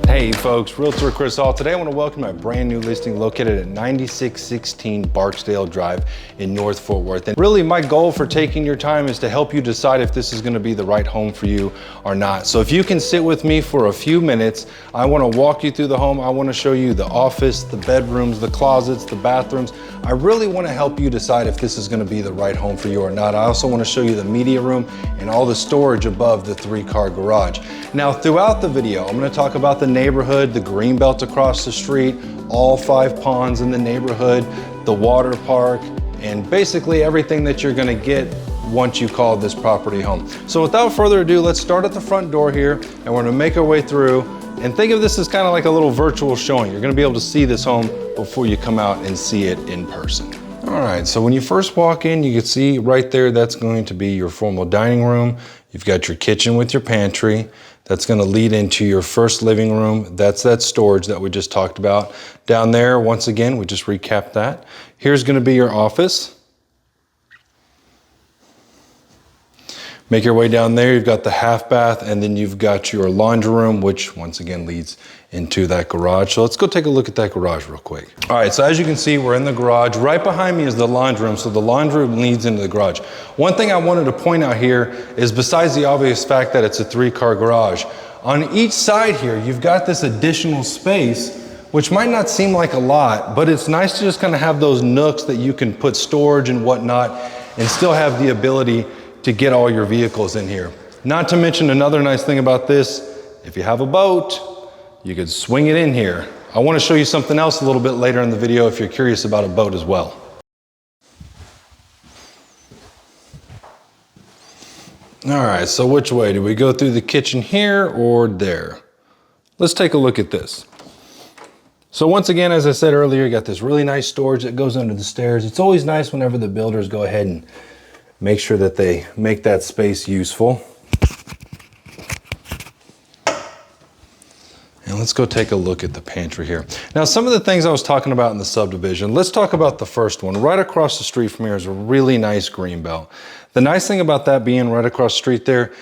Hey folks, Realtor Chris Hall. Today I want to welcome my brand new listing located at 9616 Barksdale Drive in North Fort Worth. And really my goal for taking your time is to help you decide if this is going to be the right home for you or not. So if you can sit with me for a few minutes, I want to walk you through the home. I want to show you the office, the bedrooms, the closets, the bathrooms. I really want to help you decide if this is going to be the right home for you or not. I also want to show you the media room and all the storage above the 3-car garage. Now throughout the video, I'm going to talk about the neighborhood, the green belt across the street, all 5 ponds in the neighborhood, the water park, and basically everything that you're going to get once you call this property home. So without further ado, let's start at the front door here, and we're going to make our way through. And think of this as kind of like a little virtual showing. You're going to be able to see this home before you come out and see it in person. All right, so when you first walk in, you can see right there, that's going to be your formal dining room. You've got your kitchen with your pantry. That's going to lead into your first living room. That's that storage that we just talked about. Down there, once again, we just recapped that. Here's going to be your office. Make your way down there, you've got the half bath, and then you've got your laundry room, which once again leads into that garage. So let's go take a look at that garage real quick. All right, so as you can see, we're in the garage. Right behind me is the laundry room, so the laundry room leads into the garage. One thing I wanted to point out here is, besides the obvious fact that it's a 3-car garage, on each side here, you've got this additional space, which might not seem like a lot, but it's nice to just kind of have those nooks that you can put storage and whatnot and still have the ability to get all your vehicles in here. Not to mention another nice thing about this, if you have a boat, you could swing it in here. I want to show you something else a little bit later in the video if you're curious about a boat as well. All right, so which way? Do we go through the kitchen here or there? Let's take a look at this. So once again, as I said earlier, you got this really nice storage that goes under the stairs. It's always nice whenever the builders go ahead and make sure that they make that space useful. And let's go take a look at the pantry here. Now, some of the things I was talking about in the subdivision, let's talk about the first one. Right across the street from here is a really nice green belt. The nice thing about that being right across the street there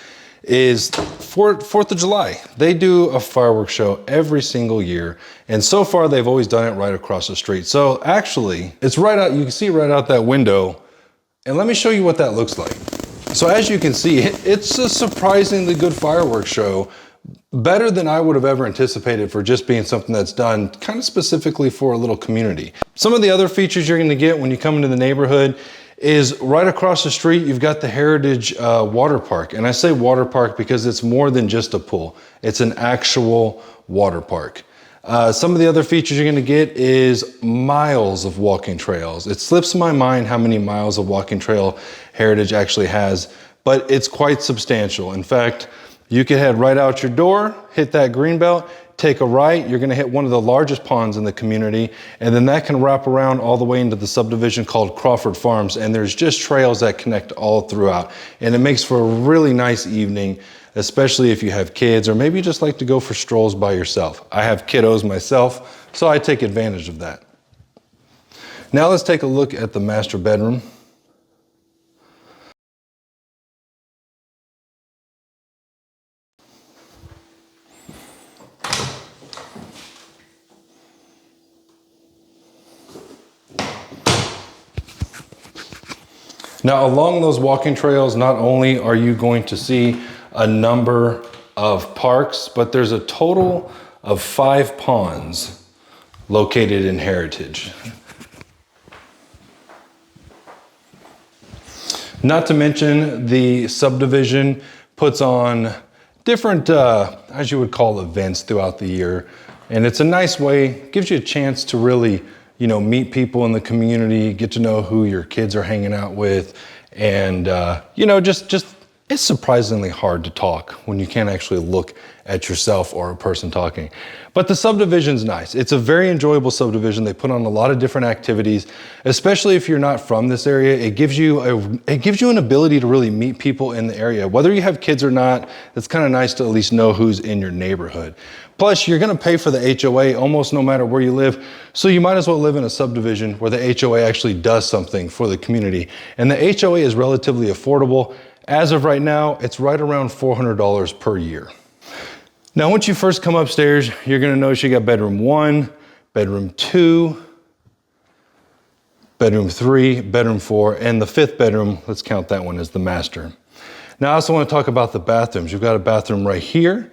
is Fourth of July. They do a fireworks show every single year. And so far, they've always done it right across the street. So actually, it's right out, you can see right out that window. And let me show you what that looks like. So as you can see, it's a surprisingly good fireworks show, better than I would have ever anticipated for just being something that's done kind of specifically for a little community. Some of the other features you're gonna get when you come into the neighborhood is right across the street, you've got the Heritage Water Park. And I say water park because it's more than just a pool. It's an actual water park. Some of the other features you're gonna get is miles of walking trails. It slips my mind how many miles of walking trail Heritage actually has, but it's quite substantial. In fact, you can head right out your door, hit that green belt, take a right, you're gonna hit one of the largest ponds in the community, and then that can wrap around all the way into the subdivision called Crawford Farms, and there's just trails that connect all throughout. And it makes for a really nice evening, especially if you have kids, or maybe you just like to go for strolls by yourself. I have kiddos myself, so I take advantage of that. Now let's take a look at the master bedroom. Now, along those walking trails, not only are you going to see a number of parks, but there's a total of 5 ponds located in Heritage. Not to mention the subdivision puts on different, as you would call, events throughout the year. And it's a nice way, gives you a chance to really, meet people in the community, get to know who your kids are hanging out with. And, just it's surprisingly hard to talk when you can't actually look at yourself or a person talking. But the subdivision's nice. It's a very enjoyable subdivision. They put on a lot of different activities, especially if you're not from this area. It gives you an ability to really meet people in the area. Whether you have kids or not, it's kind of nice to at least know who's in your neighborhood. Plus, you're gonna pay for the HOA almost no matter where you live, so you might as well live in a subdivision where the HOA actually does something for the community. And the HOA is relatively affordable. As of right now, it's right around $400 per year. Now, once you first come upstairs, you're gonna notice you got bedroom 1, bedroom 2, bedroom 3, bedroom 4, and the 5th bedroom, let's count that one as the master. Now, I also wanna talk about the bathrooms. You've got a bathroom right here.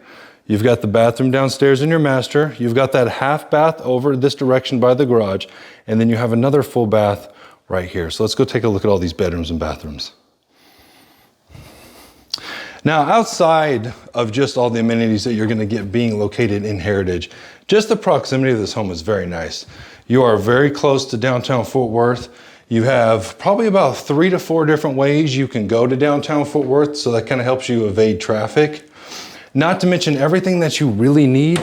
You've got the bathroom downstairs in your master. You've got that half bath over this direction by the garage. And then you have another full bath right here. So let's go take a look at all these bedrooms and bathrooms. Now, outside of just all the amenities that you're gonna get being located in Heritage, just the proximity of this home is very nice. You are very close to downtown Fort Worth. You have probably about 3 to 4 different ways you can go to downtown Fort Worth, so that kind of helps you evade traffic. Not to mention everything that you really need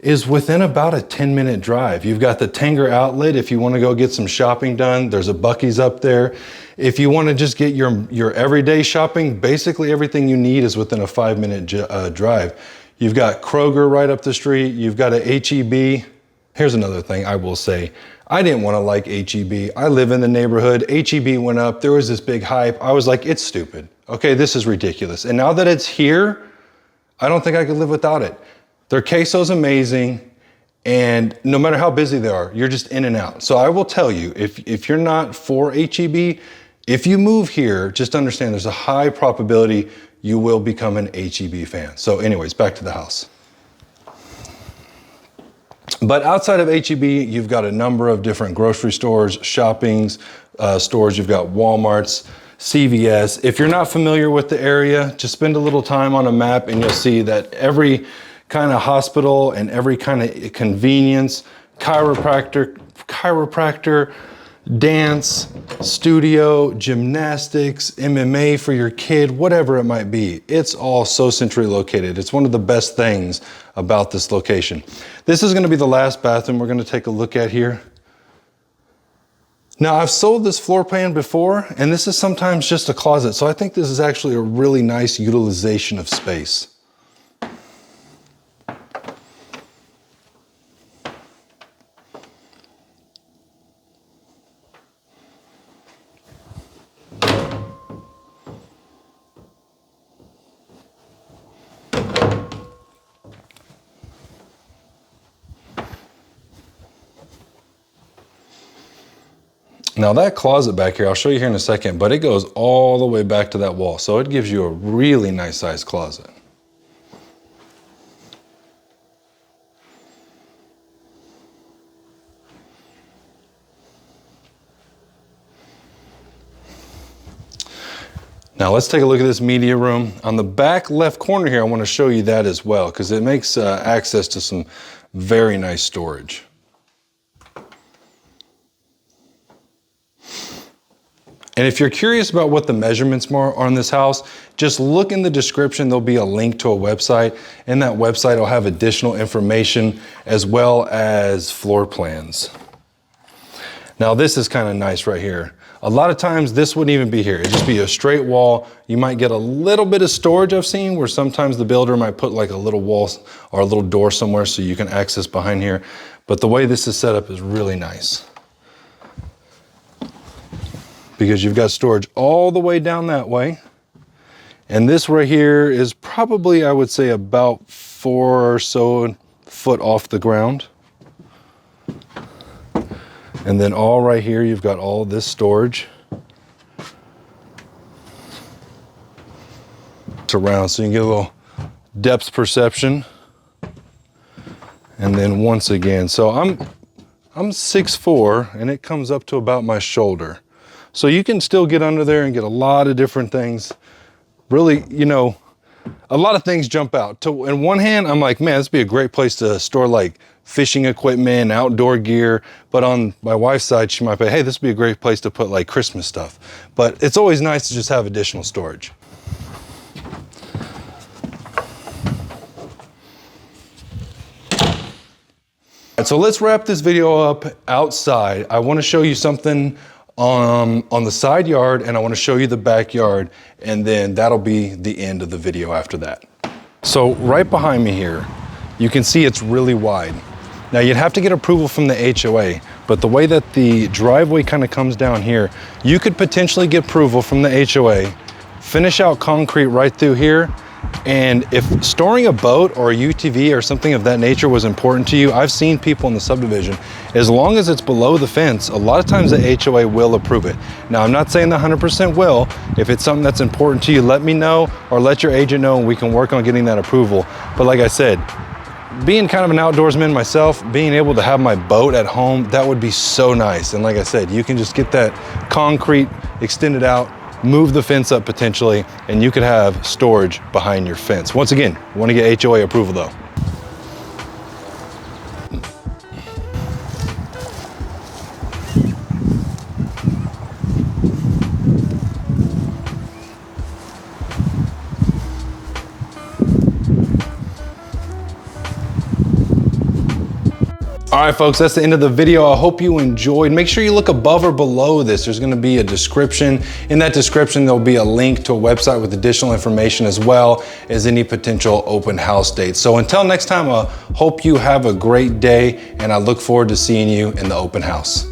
is within about a 10-minute drive. You've got the Tanger outlet if you want to go get some shopping done. There's a Buc-ee's up there. If you want to just get your everyday shopping, basically everything you need is within a 5-minute drive. You've got Kroger right up the street. You've got a H-E-B. Here's another thing I will say. I didn't want to like H-E-B. I live in the neighborhood. H-E-B went up. There was this big hype. I was like, it's stupid. Okay, this is ridiculous. And now that it's here, I don't think I could live without it. Their queso's amazing, and no matter how busy they are, you're just in and out. So I will tell you, if you're not for H-E-B, if you move here, just understand there's a high probability you will become an H-E-B fan. So anyways, back to the house. But outside of H-E-B, you've got a number of different grocery stores, shoppings, stores. You've got Walmarts, CVS. If you're not familiar with the area, just spend a little time on a map and you'll see that every kind of hospital and every kind of convenience, chiropractor, dance, studio, gymnastics, MMA for your kid, whatever it might be. It's all so centrally located. It's one of the best things about this location. This is going to be the last bathroom we're going to take a look at here. Now, I've sold this floor plan before, and this is sometimes just a closet. So I think this is actually a really nice utilization of space. Now that closet back here, I'll show you here in a second, but it goes all the way back to that wall. So it gives you a really nice sized closet. Now let's take a look at this media room. On the back left corner here, I want to show you that as well, because it makes access to some very nice storage. And if you're curious about what the measurements are on this house, just look in the description. There'll be a link to a website, and that website will have additional information as well as floor plans. Now this is kind of nice right here. A lot of times this wouldn't even be here. It'd just be a straight wall. You might get a little bit of storage I've seen where sometimes the builder might put like a little wall or a little door somewhere so you can access behind here. But the way this is set up is really nice, because you've got storage all the way down that way. And this right here is probably, I would say, about 4 or so foot off the ground. And then all right here, you've got all this storage around, so you can get a little depth perception. And then once again, so I'm 6'4", and it comes up to about my shoulder. So you can still get under there and get a lot of different things. Really, you know, a lot of things jump out. In one hand, I'm like, man, this would be a great place to store like fishing equipment, outdoor gear. But on my wife's side, she might be, hey, this would be a great place to put like Christmas stuff. But it's always nice to just have additional storage. All right, so let's wrap this video up outside. I want to show you something on the side yard, and I want to show you the backyard, and then that'll be the end of the video after that. So right behind me here, you can see it's really wide. Now you'd have to get approval from the HOA, but the way that the driveway kind of comes down here, you could potentially get approval from the HOA, finish out concrete right through here, and if storing a boat or a UTV or something of that nature was important to you, I've seen people in the subdivision, as long as it's below the fence, a lot of times the HOA will approve it. Now, I'm not saying the 100% will. If it's something that's important to you, let me know or let your agent know and we can work on getting that approval. But like I said, being kind of an outdoorsman myself, being able to have my boat at home, that would be so nice. And like I said, you can just get that concrete extended out, move the fence up potentially, and you could have storage behind your fence. Once again, you want to get HOA approval though. All right, folks, that's the end of the video. I hope you enjoyed. Make sure you look above or below this. There's gonna be a description. In that description, there'll be a link to a website with additional information as well as any potential open house dates. So until next time, I hope you have a great day and I look forward to seeing you in the open house.